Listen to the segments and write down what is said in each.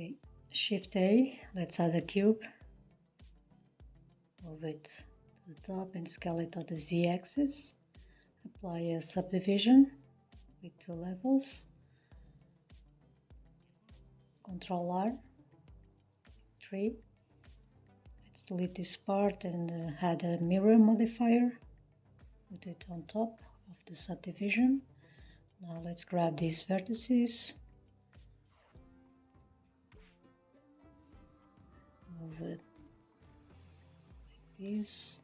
Okay, Shift A, let's add a cube. Move it to the top and scale it on the Z-axis. Apply a subdivision with 2 levels. Ctrl R, 3. Let's delete this part and add a mirror modifier. Put it on top of the subdivision. Now let's grab these vertices. Move it like this.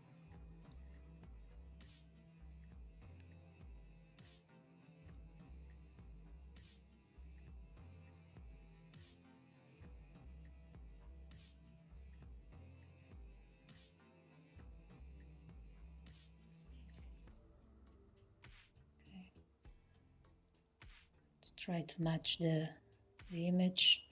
Try to match the image.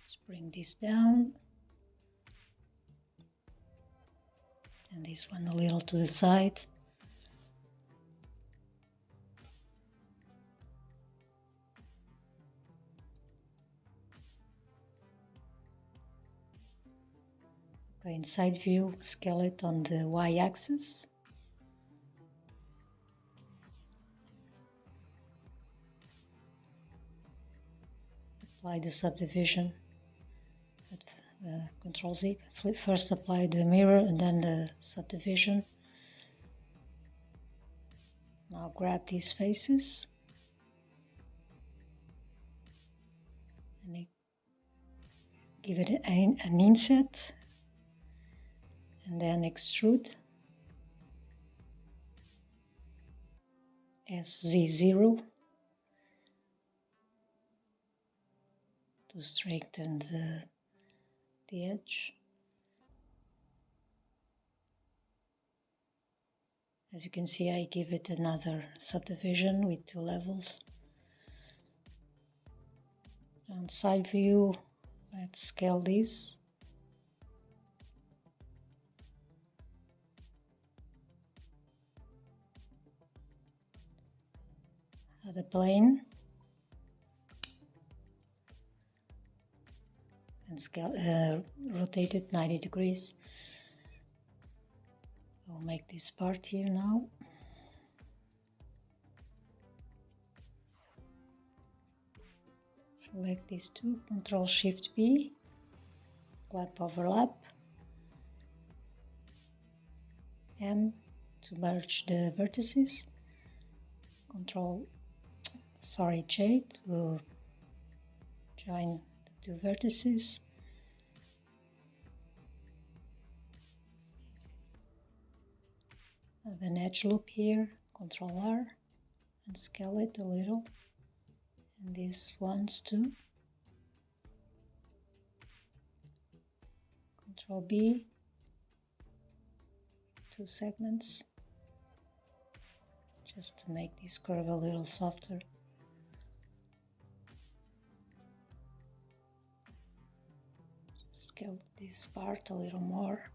Let's bring this down. And this one a little to the side. Okay, in side view, scale it on the Y-axis. Apply the subdivision. Ctrl Z. First apply the mirror and then the subdivision. Now grab these faces and give it an inset and then extrude SZ0 to straighten the edge. As you can see, I give it another subdivision with 2 levels. On side view, let's scale this. Add a plane and scale, rotate it 90 degrees. We'll make this part here now. Select these two, Ctrl Shift B, clap overlap, M to merge the vertices, J to join the 2 vertices. Add an edge loop here, Ctrl R, and scale it a little. And these ones too. Ctrl B, 2 segments, just to make this curve a little softer. Just scale this part a little more.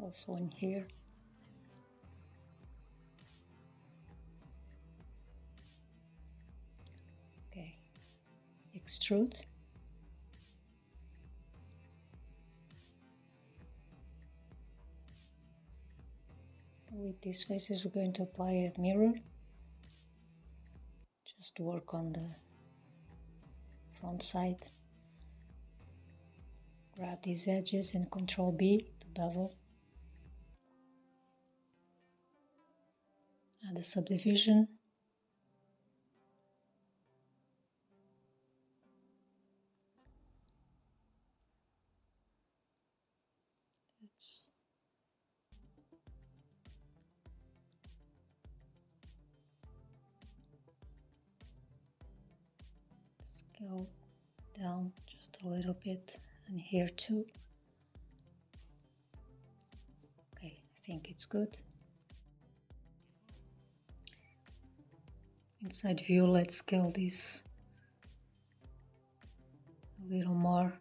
Also in here. Okay, extrude. With these faces, we're going to apply a mirror. Just to work on the front side. Grab these edges and Ctrl B to bevel. Add a subdivision. Let's scale down just a little bit, and here too. Okay, I think it's good. Inside view, let's scale this a little more.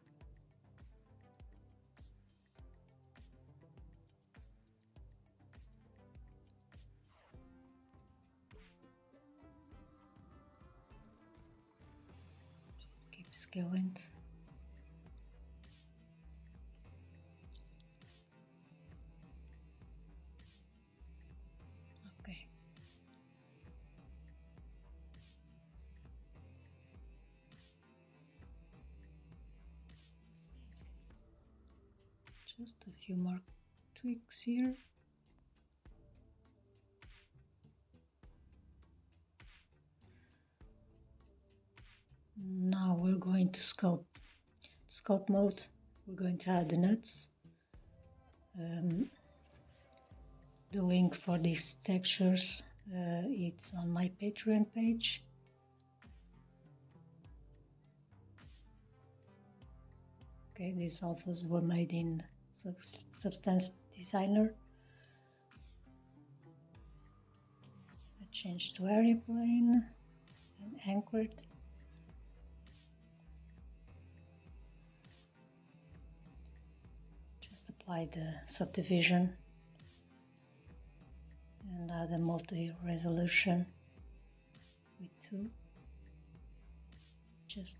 scale length. Okay. Just a few more tweaks here. Now we're going to sculpt. Sculpt mode, we're going to add the nuts. The link for these textures, it's on my Patreon page. Okay, these alphas were made in Substance Designer. I changed to airplane and anchored. Just apply the subdivision and add a multi-resolution with 2. Just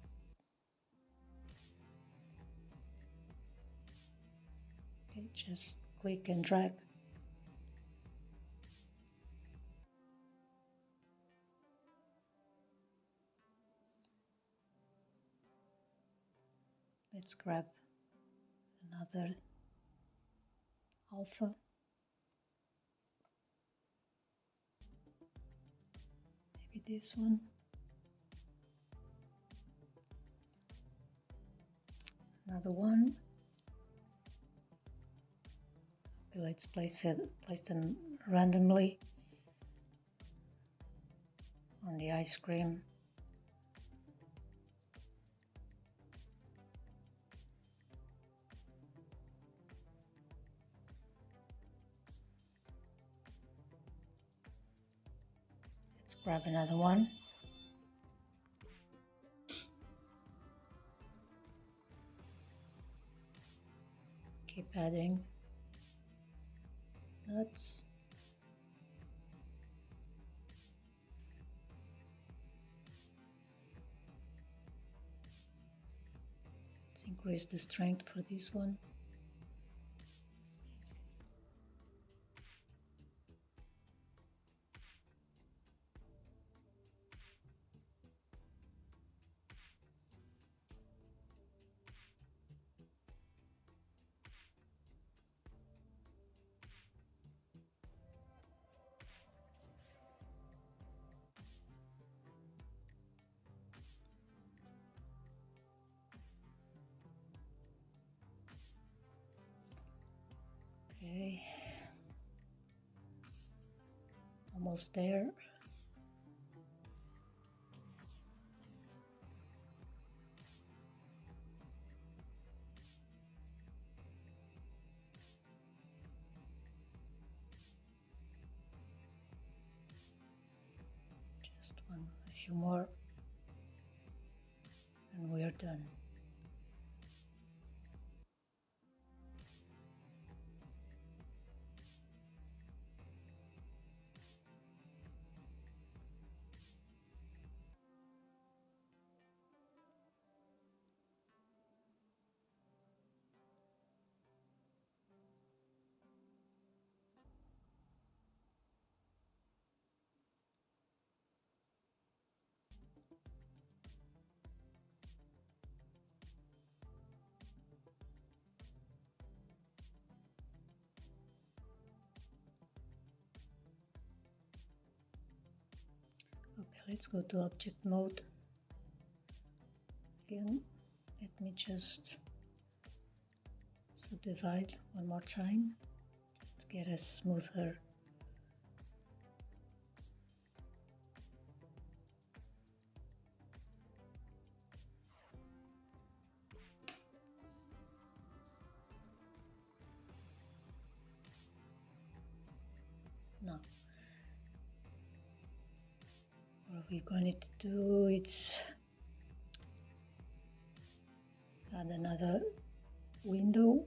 click and drag. Let's grab another alpha. Maybe this one. Another one. Okay, let's place them randomly on the ice cream. Let's grab another one. Keep adding nuts. Let's increase the strength for this one. Okay, almost there. Just a few more, and we're done. Okay, let's go to object mode. Again, let me just subdivide one more time, just to get a smoother now. What we're going to do is add another window,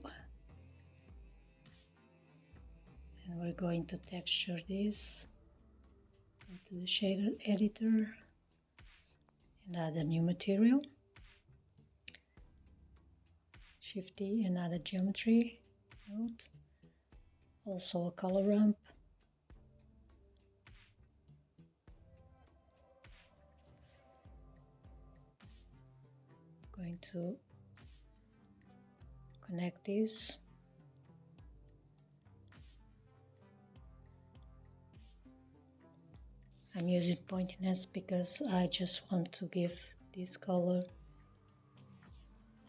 and we're going to texture this. Go to the shader editor and add a new material. Shift D and add a geometry node, also a color ramp. Going to connect these. I'm using pointiness because I just want to give this color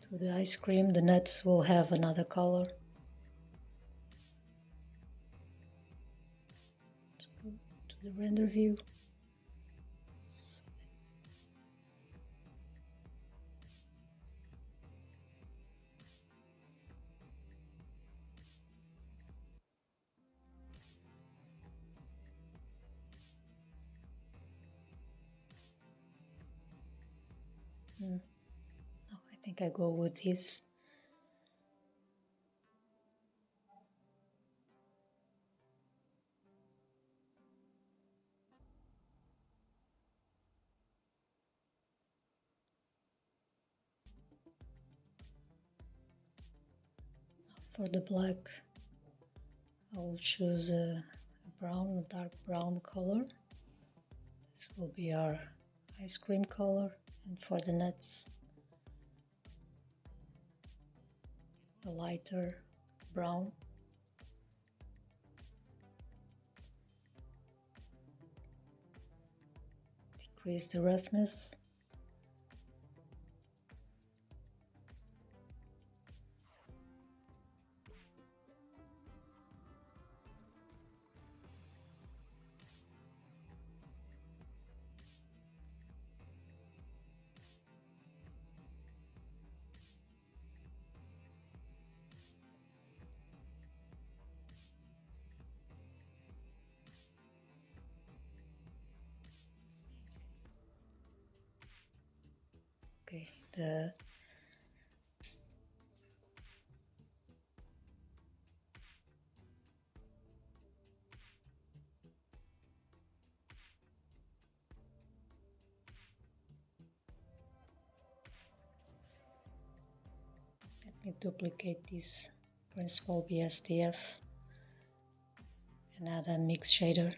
to the ice cream. The nuts will have another color. Let's go to the render view. No, I think I go with this. For the black, I will choose a brown, a dark brown color. This will be our ice cream color, and for the nuts, a lighter brown. Decrease the roughness. Okay, let me duplicate this principal BSDF and add a mix shader.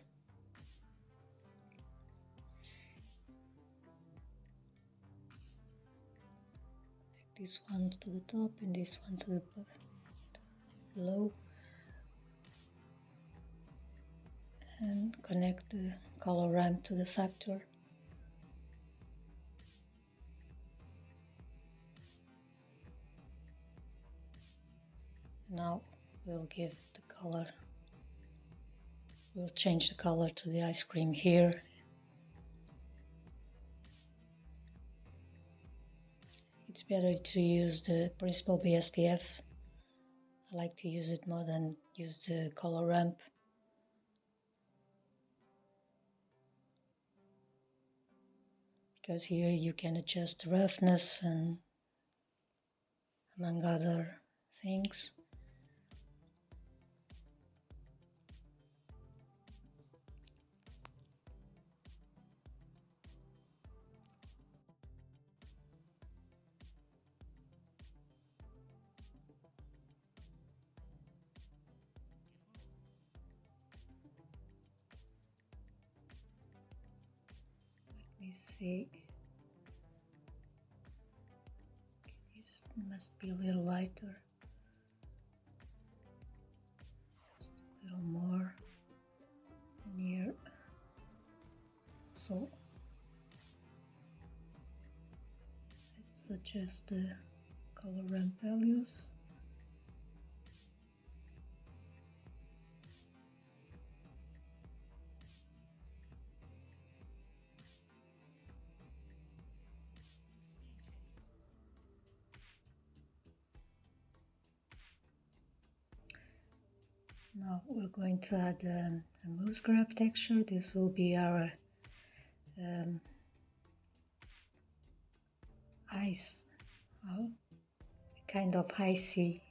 This one to the top and this one to the below, and connect the color ramp to the factor. Now we'll give the color, we'll change the color to the ice cream here. It's better to use the principal BSDF. I like to use it more than use the color ramp. Because here you can adjust the roughness and among other things. Let me see. This must be a little lighter. Just a little more. And here. So let's adjust the color ramp values. Now we're going to add a moose graph texture. This will be our ice, kind of icy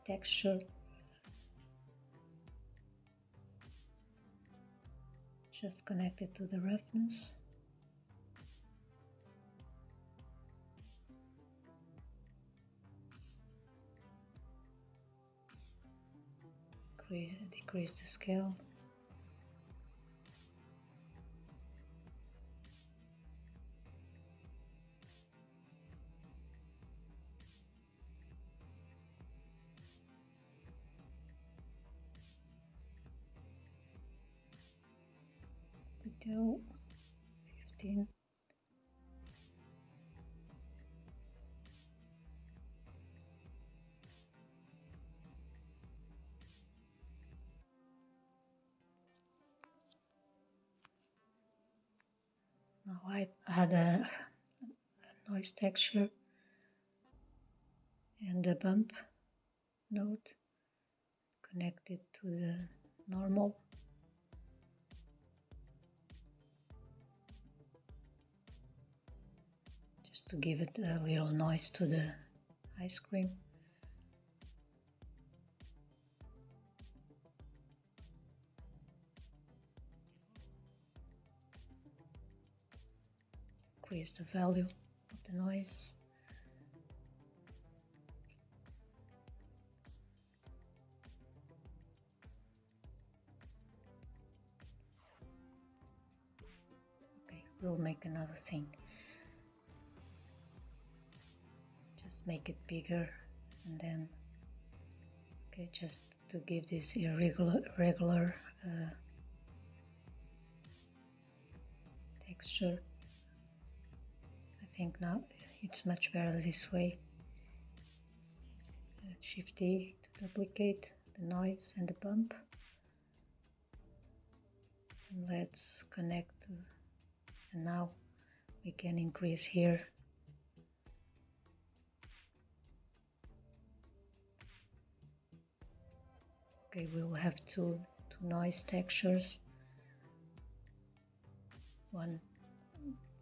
texture. Just connect it to the roughness. decrease the scale. Detail 15. Now I add a noise texture and the bump node connected to the normal. Just to give it a little noise to the ice cream. Increase the value of the noise. Okay, we'll make another thing. Just make it bigger and then, okay, just to give this irregular texture. I think now it's much better this way. Shift D to duplicate the noise and the bump. And let's connect to, and now we can increase here. Okay, we'll have two noise textures. One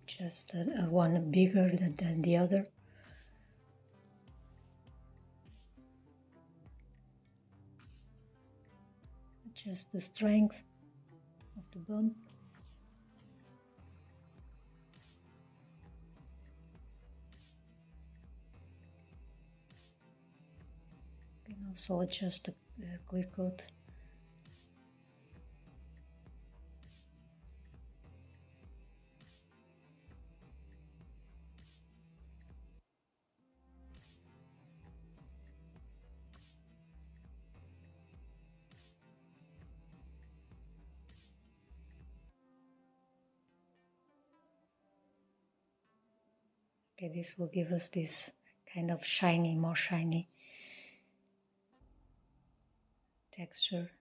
just one bigger than the other. Adjust the strength of the bump. You can also adjust the clear coat. Okay, this will give us this kind of shiny, more shiny texture.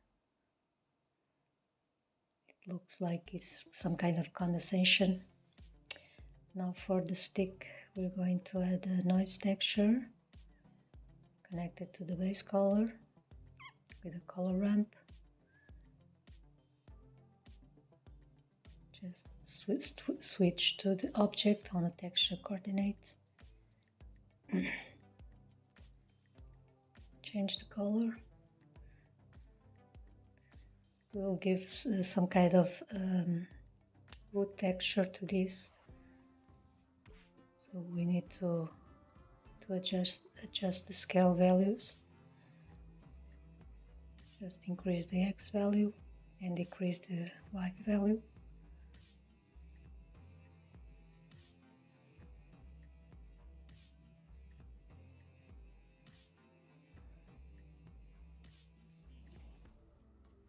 It looks like it's some kind of condensation. Now for the stick, we're going to add a noise texture connected to the base color with a color ramp. Just switch to the object on the texture coordinate. Change the color. We'll give some kind of wood texture to this. So we need to adjust the scale values. Just increase the X value and decrease the Y value.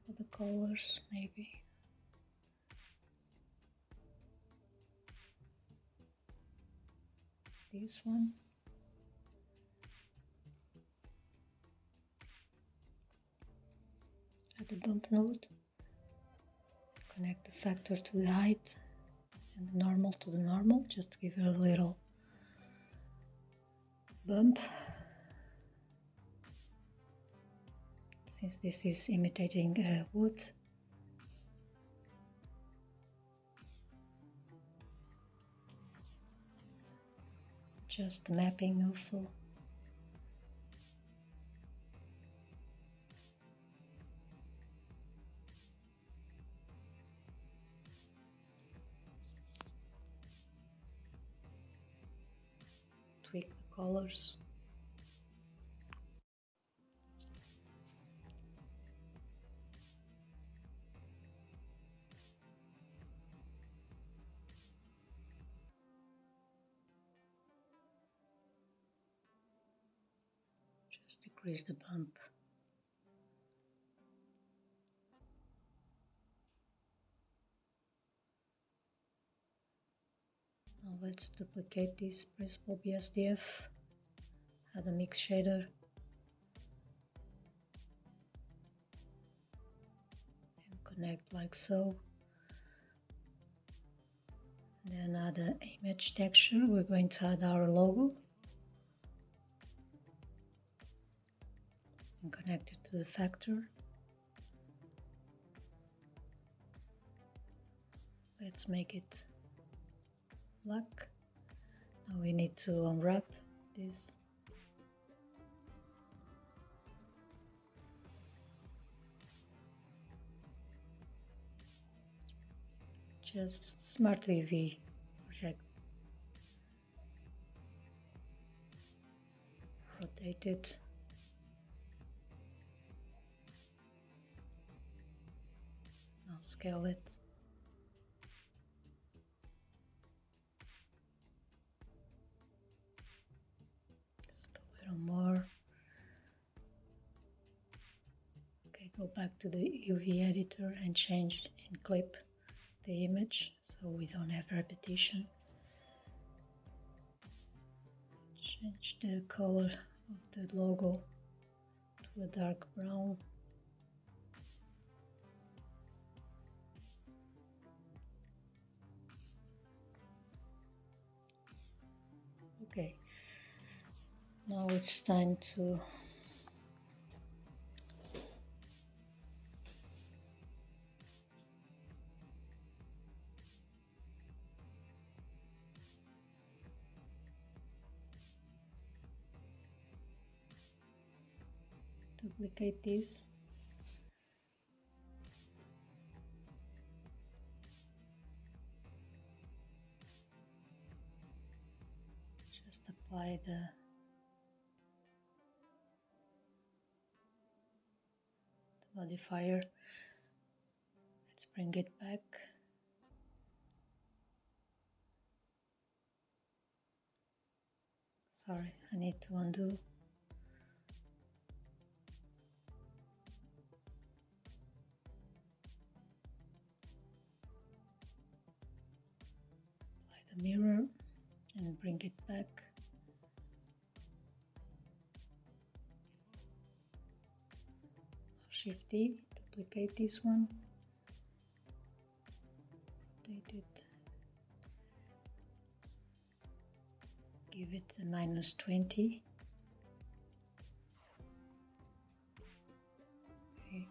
For the colors, maybe. This one. Add the bump node. Connect the factor to the height and the normal to the normal, just to give it a little bump. Since this is imitating wood. Just the mapping also. Tweak the colors. increase the bump. Now let's duplicate this principal BSDF, add a mix shader, and connect like so. Then add an image texture. We're going to add our logo and connect it to the factor. Let's make it black. Now we need to unwrap this. Just Smart UV project. Rotate it. Now scale it. Just a little more. Okay, go back to the UV editor and change and clip the image so we don't have repetition. Change the color of the logo to a dark brown. Okay, now it's time to duplicate this. Just apply the modifier. Let's bring it back. Sorry, I need to undo. Apply the mirror and bring it back. Shift D, duplicate this one, rotate it, give it a -20. Okay.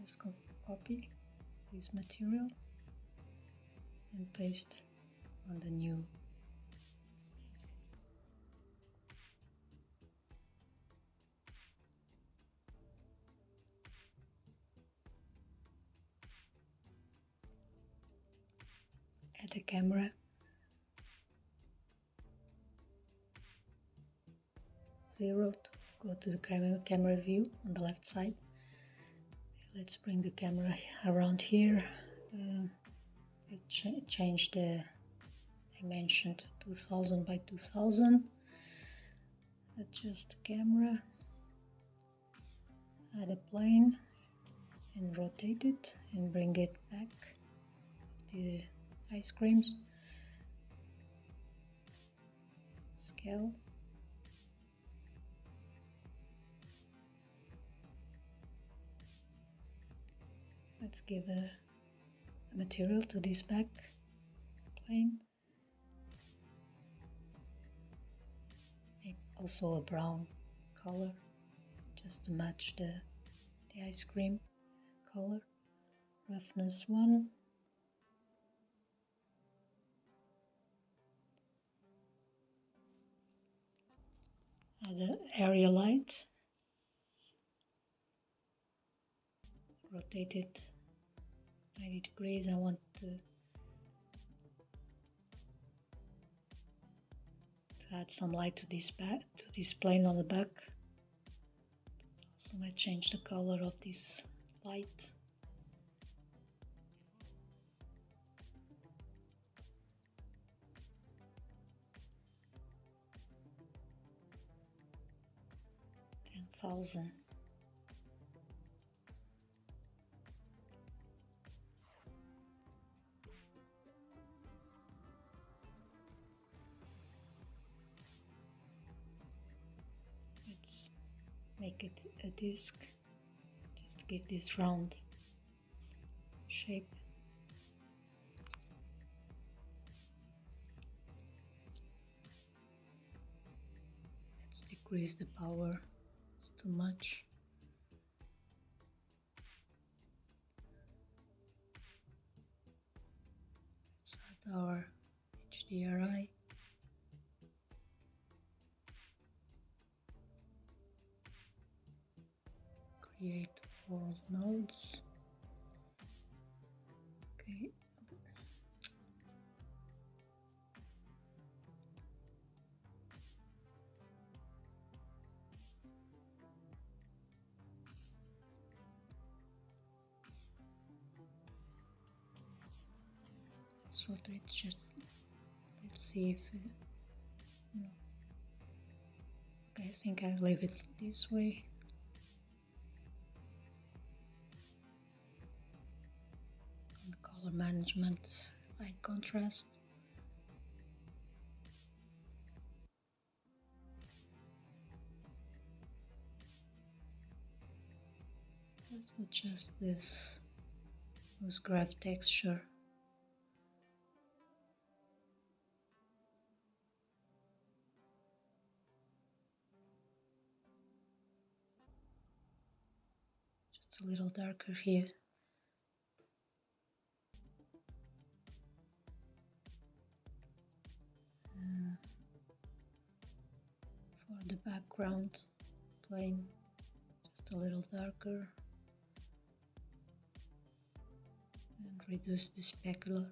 Just copy this material and paste on the new. Add the camera. Zero to go to the camera view on the left side. Let's bring the camera around here. Let's change the dimension to 2000 by 2000. Adjust the camera. Add a plane and rotate it and bring it back. The ice creams. Scale. Let's give a material to this back plane. Make also a brown color just to match the ice cream color. Roughness 1. Add an area light. Rotate it 90 degrees. I want to add some light to this plane on the back. So I change the color of this light. $10,000. Let's make it a disc, just to give this round shape. Let's decrease the power, it's too much. Let's add our HDRI. Create world nodes. Okay. Let's rotate just. Let's see if. No. Okay, I think I'll leave it this way. Color management, light contrast. Let's adjust this loose graph texture. Just a little darker here. For the background plane, just a little darker, and reduce the specular.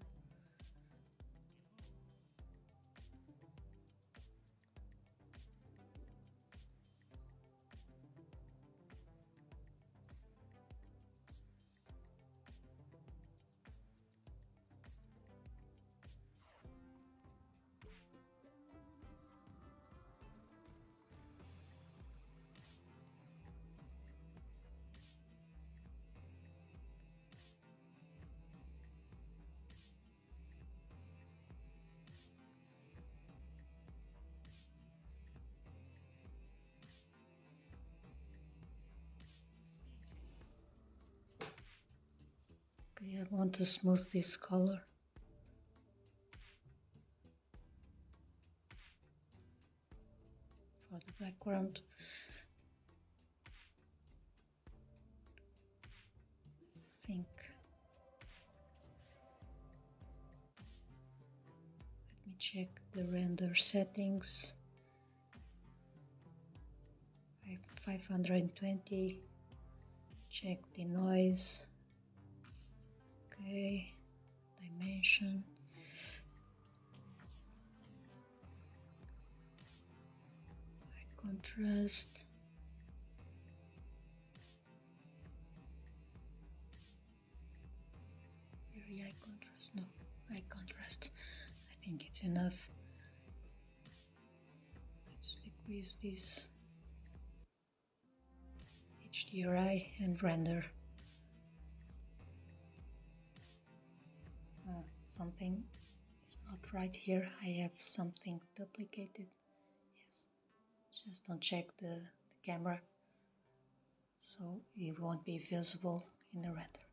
Okay, I want to smooth this color. For the background. I think. Let me check the render settings. 520. Check the noise. Okay, dimension. High contrast. Very high contrast. No, high contrast. I think it's enough. Let's decrease this HDRI and render. Something is not right here. I have something duplicated. Yes, just don't check the camera, so it won't be visible in the render.